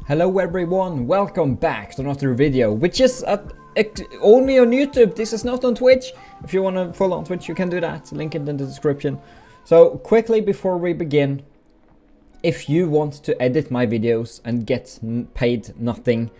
Hello everyone, welcome back to another video, which is only on YouTube. This is not on Twitch. If you want to follow on Twitch, you can do that. Link it in the description. So quickly before we begin, if you want to edit my videos and get paid nothing,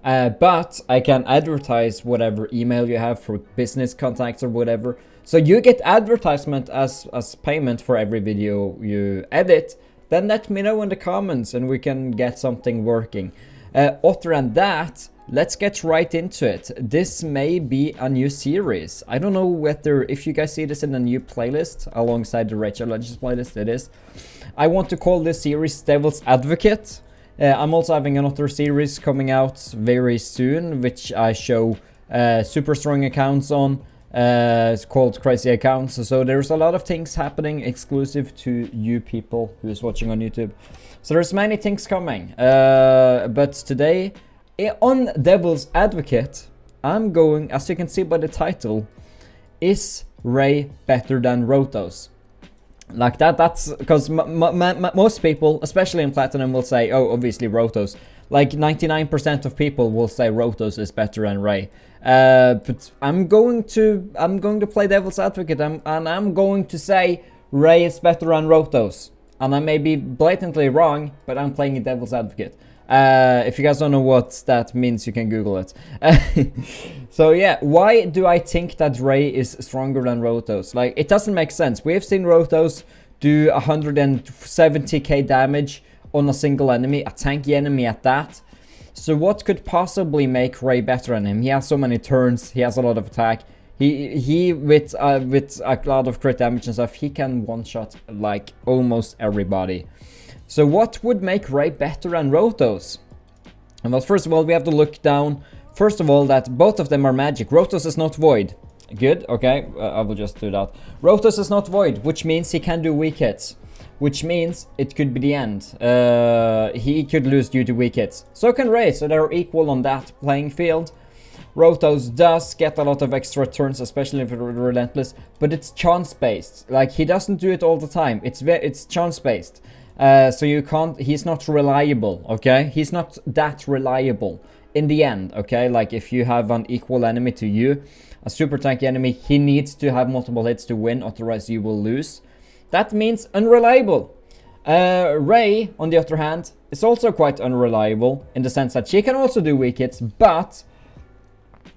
but I can advertise whatever email you have for business contacts or whatever, so you get advertisement as payment for every video you edit, then let me know in the comments and we can get something working. Other than that, let's get right into it. This may be a new series. I don't know whether, if you guys see this in a new playlist alongside the Rachel Legends playlist, it is. I want to call this series Devil's Advocate. I'm also having another series coming out very soon, which I show super strong accounts on. It's called Crazy Accounts. So there's a lot of things happening exclusive to you people who's watching on YouTube. So there's many things coming. But today on Devil's Advocate, I'm going, as you can see by the title, is RAE better than Rotos? Like that's because most people, especially in Platinum, will say, oh, obviously Rotos. Like 99% of people will say Rotos is better than RAE. But I'm going to play Devil's Advocate, and I'm going to say RAE is better than Rotos. And I may be blatantly wrong, but I'm playing Devil's Advocate. If you guys don't know what that means, you can Google it. So yeah, why do I think that RAE is stronger than Rotos? Like, it doesn't make sense. We've seen Rotos do 170k damage on a single enemy, a tanky enemy at that. So what could possibly make RAE better than him? He has so many turns, he has a lot of attack. He with a lot of crit damage and stuff, he can one-shot like almost everybody. So what would make RAE better than Rotos? And well, first of all, we have to look down. First of all, that both of them are magic. Rotos is not void. Good, okay, I will just do that. Rotos is not void, which means he can do weak hits. Which means it could be the end. He could lose due to weak hits. So can RAE, so they're equal on that playing field. Rotos does get a lot of extra turns, especially if it's relentless, but it's chance-based. Like, he doesn't do it all the time. It's chance-based. So you can't, he's not reliable, okay? He's not that reliable in the end, okay? Like, if you have an equal enemy to you, a super tanky enemy, he needs to have multiple hits to win, otherwise you will lose. That means unreliable. RAE, on the other hand, is also quite unreliable in the sense that she can also do weak hits, but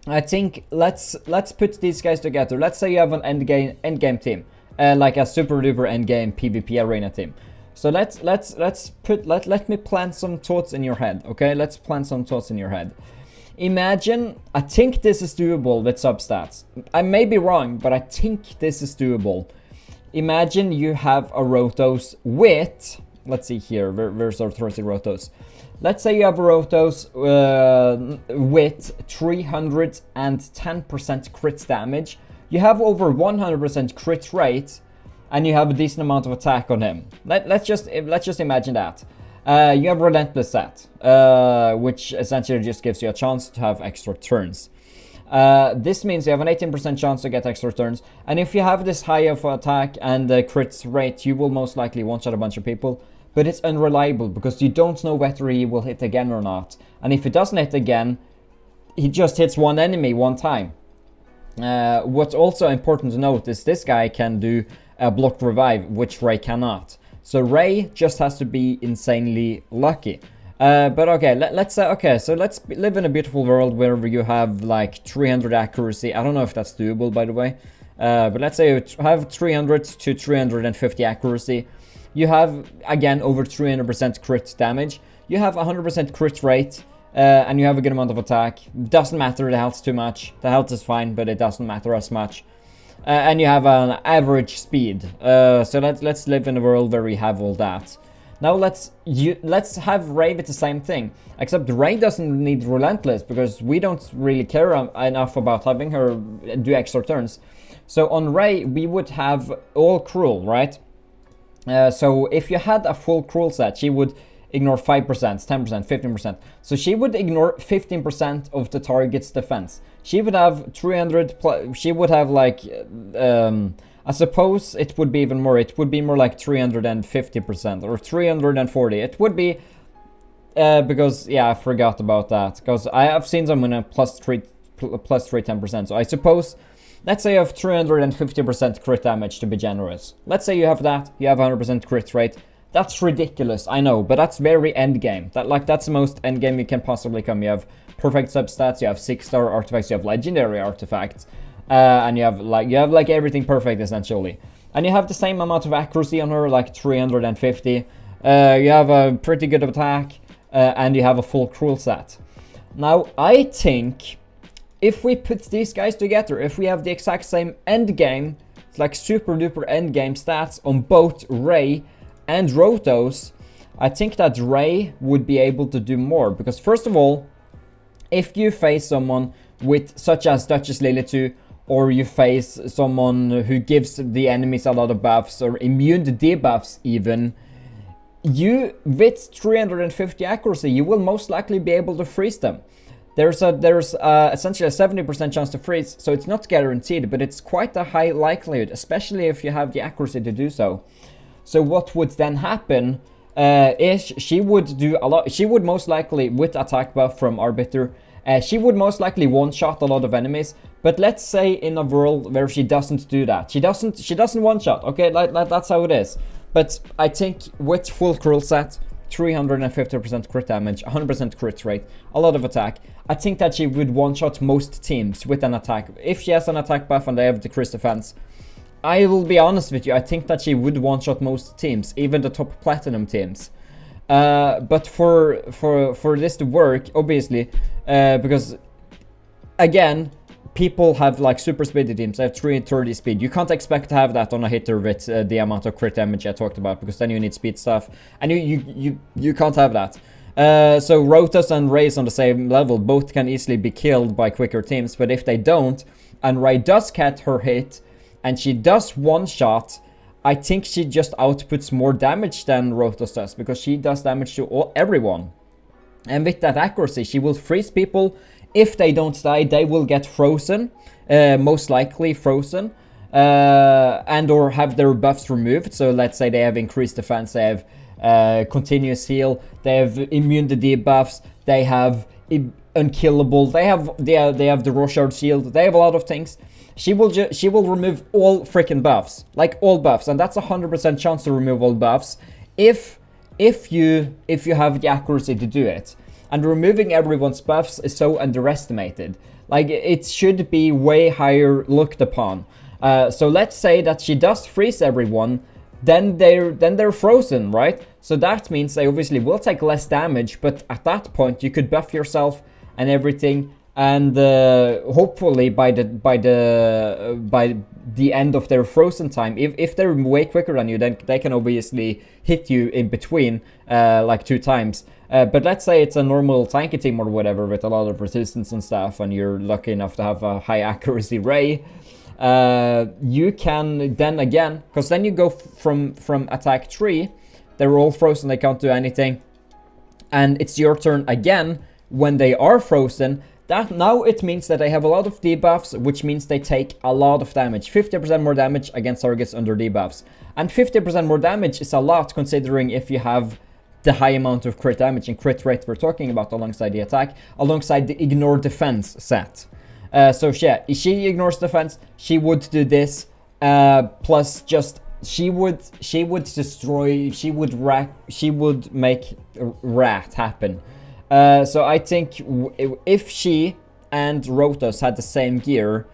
I think let's put these guys together. Let's say you have an endgame team, like a super duper endgame PvP arena team. So let me plant some thoughts in your head, okay? Let's plant some thoughts in your head. Imagine, I think this is doable with substats. I may be wrong, but I think this is doable. Imagine you have a Rotos with, let's see here, where's our 30 Rotos? Let's say you have a Rotos with 310% crit damage. You have over 100% crit rate, and you have a decent amount of attack on him. Let's just imagine that. You have Relentless set, which essentially just gives you a chance to have extra turns. This means you have an 18% chance to get extra turns, and if you have this high of attack and crit rate, you will most likely one-shot a bunch of people, but it's unreliable because you don't know whether he will hit again or not. And if he doesn't hit again, he just hits one enemy one time. What's also important to note is this guy can do a block revive, which RAE cannot. So RAE just has to be insanely lucky. But okay, let's live in a beautiful world where you have like 300 accuracy. I don't know if that's doable, by the way. But let's say you have 300 to 350 accuracy. You have, again, over 300% crit damage. You have 100% crit rate. And you have a good amount of attack. Doesn't matter the health too much. The health is fine, but it doesn't matter as much. And you have an average speed. So let's live in a world where we have all that. Now let's have RAE with the same thing, except RAE doesn't need Relentless because we don't really care enough about having her do extra turns. So on RAE we would have all cruel, right? So if you had a full cruel set, she would ignore 5%, 10%, 15%. So she would ignore 15% of the target's defense. She would have 300, she would have like I suppose it would be even more. It would be more like 350% or 340. It would be Because yeah, I forgot about that. Because I have seen someone at plus 310%. So I suppose, let's say you have 350% crit damage to be generous. Let's say you have that. You have 100% crit rate. That's ridiculous, I know, but that's very end game. That's the most end game you can possibly come. You have perfect substats. You have 6-star artifacts. You have legendary artifacts, and you have like everything perfect essentially. And you have the same amount of accuracy on her, like 350. You have a pretty good attack, and you have a full cruel set. Now, I think if we put these guys together, if we have the exact same end game, it's like super duper end game stats on both RAE and Rotos, I think that RAE would be able to do more. Because first of all, if you face someone with such as Duchess Lily 2, or you face someone who gives the enemies a lot of buffs or immune to debuffs even, you, with 350 accuracy, you will most likely be able to freeze them. There's essentially a 70% chance to freeze, so it's not guaranteed, but it's quite a high likelihood, especially if you have the accuracy to do so. So what would then happen is she would do a lot. She would most likely, with attack buff from Arbiter, she would most likely one-shot a lot of enemies. But let's say in a world where she doesn't do that, she doesn't one-shot. Okay, that's how it is. But I think with full cruel set, 350% crit damage, 100% crit rate, a lot of attack, I think that she would one-shot most teams with an attack. If she has an attack buff and they have decreased defense, I will be honest with you, I think that she would one-shot most teams, even the top platinum teams. But for this to work, obviously, because again, people have like super speedy teams. They have 330 speed. You can't expect to have that on a hitter with the amount of crit damage I talked about, because then you need speed stuff, and you can't have that. So Rotos and RAE on the same level both can easily be killed by quicker teams, but if they don't, and RAE does catch her hit, and she does one-shot, I think she just outputs more damage than Rotos does, because she does damage to everyone. And with that accuracy, she will freeze people. If they don't die, they will get frozen, most likely frozen, and or have their buffs removed. So let's say they have increased defense, they have continuous heal, they have immune to debuffs, they have unkillable, they have the Roshard shield, they have a lot of things. She will remove all freaking buffs, like all buffs, and that's 100% chance to remove all buffs if you have the accuracy to do it. And removing everyone's buffs is so underestimated. Like, it should be way higher looked upon. So let's say that she does freeze everyone, then they're frozen, right? So that means they obviously will take less damage, but at that point you could buff yourself and everything. And hopefully by the end of their frozen time, if they're way quicker than you, then they can obviously hit you in between, like 2 times. But let's say it's a normal tanky team or whatever with a lot of resistance and stuff, and you're lucky enough to have a high accuracy RAE. You can then again, because then you go from attack 3, they're all frozen, they can't do anything, and it's your turn again when they are frozen. That now it means that they have a lot of debuffs, which means they take a lot of damage. 50% more damage against targets under debuffs. And 50% more damage is a lot, considering if you have the high amount of crit damage and crit rate we're talking about alongside the attack, alongside the ignore defense set. So yeah, if she ignores defense, she would do this, plus just she would destroy, she would make rat happen. So I think if she and Rotos had the same gear,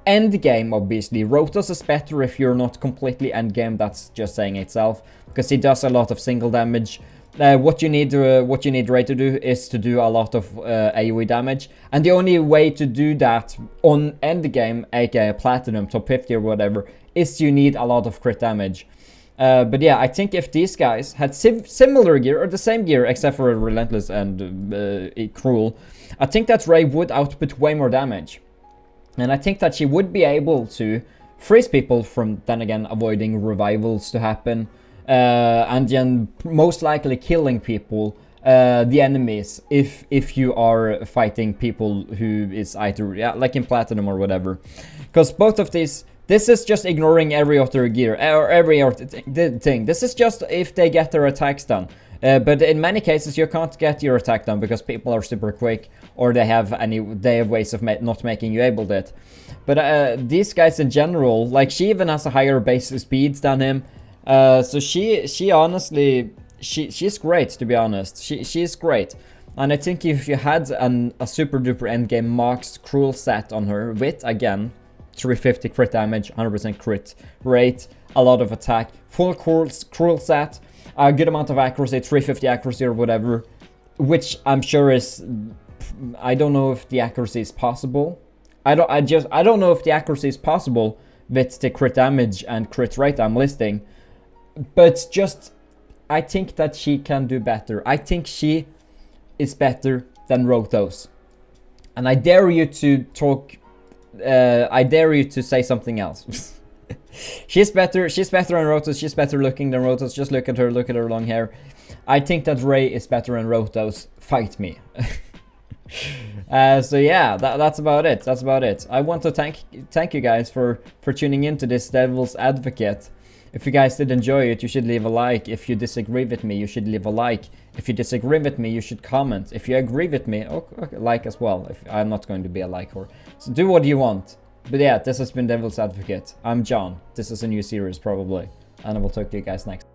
end game obviously, Rotos is better if you're not completely end game, that's just saying itself, because he does a lot of single damage. What you need RAE to do is to do a lot of AoE damage, and the only way to do that on end game, aka Platinum, top 50 or whatever, is you need a lot of crit damage. But yeah, I think if these guys had similar gear, or the same gear, except for Relentless and Cruel, I think that RAE would output way more damage. And I think that she would be able to freeze people from, then again, avoiding revivals to happen. And then most likely killing people, the enemies, if you are fighting people who is either, yeah, like in Platinum or whatever. Because both of these... This is just ignoring every other gear, or every other thing. This is just if they get their attacks done. But in many cases, you can't get your attack done because people are super quick, or they have ways of not making you able to it. But these guys in general, like, she even has a higher base speed than him. So she honestly, she's great, to be honest. She's great. And I think if you had a super duper endgame maxed cruel set on her with, again, 350 crit damage, 100% crit rate, a lot of attack, full cruel set, a good amount of accuracy, 350 accuracy or whatever, which I'm sure is, I don't know if the accuracy is possible. I don't know if the accuracy is possible with the crit damage and crit rate I'm listing, but just, I think that she can do better. I think she is better than Rotos. And I dare you to talk, I dare you to say something else. She's better than Rotos, she's better looking than Rotos. Just look at her long hair. I think that RAE is better than Rotos. Fight me. So yeah, that's about it. I want to thank you guys for tuning in to this Devil's Advocate. If you guys did enjoy it, you should leave a like. If you disagree with me, you should leave a like. If you disagree with me, you should comment. If you agree with me, okay, like as well. If I'm not going to be a liker. So do what you want. But yeah, this has been Devil's Advocate. I'm John. This is a new series probably. And I will talk to you guys next.